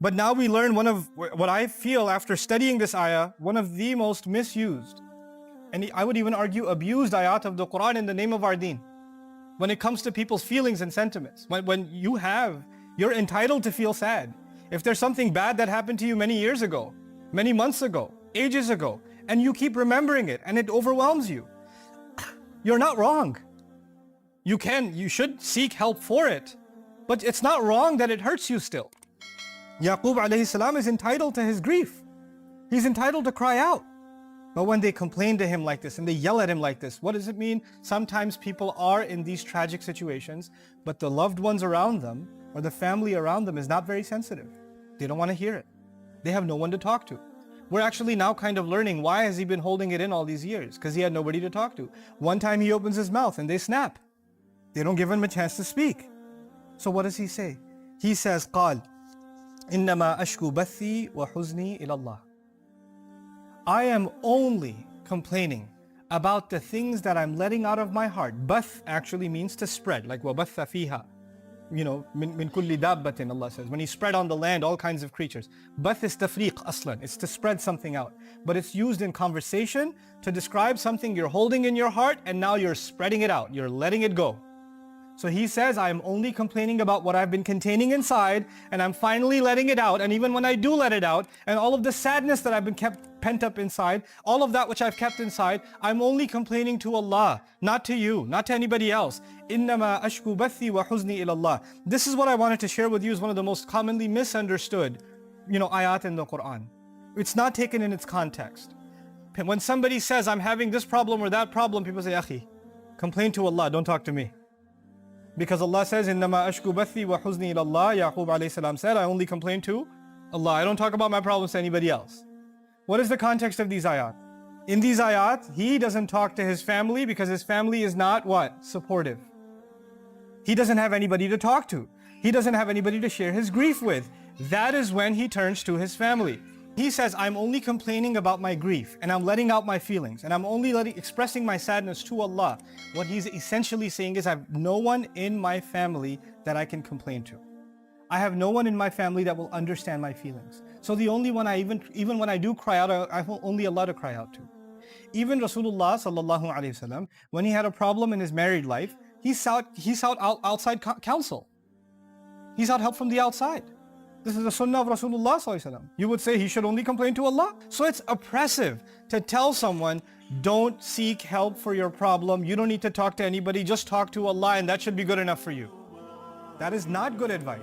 But now we learn one of what I feel after studying this ayah, one of the most misused, and I would even argue abused ayat of the Quran in the name of our deen. When it comes to people's feelings and sentiments, when you're entitled to feel sad. If there's something bad that happened to you many years ago, many months ago, ages ago, and you keep remembering it and it overwhelms you, you're not wrong. You should seek help for it, but it's not wrong that it hurts you still. Yaqub alayhi salam is entitled to his grief. He's entitled to cry out. But when they complain to him like this and they yell at him like this, what does it mean? Sometimes people are in these tragic situations, but the loved ones around them or the family around them is not very sensitive. They don't want to hear it. They have no one to talk to. We're actually now kind of learning, why has he been holding it in all these years? Because he had nobody to talk to. One time he opens his mouth and they snap. They don't give him a chance to speak. So what does he say? He says, قال إنما أشكو بثي وحزني إلى الله. I am only complaining about the things that I'm letting out of my heart. Bath actually means to spread, like وَبَثَّ فِيهَا. Min kulli dabbatin, Allah says. When He spread on the land all kinds of creatures. Bath is tafriq aslan. It's to spread something out. But it's used in conversation to describe something you're holding in your heart and now you're spreading it out. You're letting it go. So he says, I'm only complaining about what I've been containing inside and I'm finally letting it out. And even when I do let it out and all of the sadness that I've been kept pent up inside, all of that which I've kept inside, I'm only complaining to Allah, not to you, not to anybody else. إِنَّمَا أَشْكُو بَثِّي وَحُزْنِي إِلَى اللَّهِ. This is what I wanted to share with you, is one of the most commonly misunderstood, ayat in the Quran. It's not taken in its context. When somebody says, I'm having this problem or that problem, people say, Akhi, complain to Allah, don't talk to me. Because Allah says, إِنَّمَا أَشْكُو بَثِّي وَحُزْنِي إِلَى اللَّهِ. Yaqub alayhi salam said, I only complain to Allah. I don't talk about my problems to anybody else. What is the context of these ayat? In these ayat, he doesn't talk to his family because his family is not what? Supportive. He doesn't have anybody to talk to. He doesn't have anybody to share his grief with. That is when he turns to his family. He says, I'm only complaining about my grief and I'm letting out my feelings and I'm only expressing my sadness to Allah. What he's essentially saying is, I have no one in my family that I can complain to. I have no one in my family that will understand my feelings. So the only one even when I do cry out, I have only Allah to cry out to. Even Rasulullah sallallahu alaihi wasallam, when he had a problem in his married life, he sought outside counsel. He sought help from the outside. This is the sunnah of Rasulullah sallallahu alaihi wasallam. You would say he should only complain to Allah. So it's oppressive to tell someone, don't seek help for your problem. You don't need to talk to anybody. Just talk to Allah and that should be good enough for you. That is not good advice.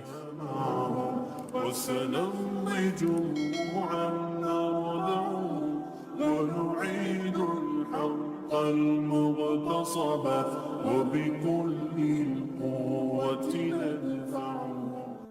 المغتصب وبكل القوة لدى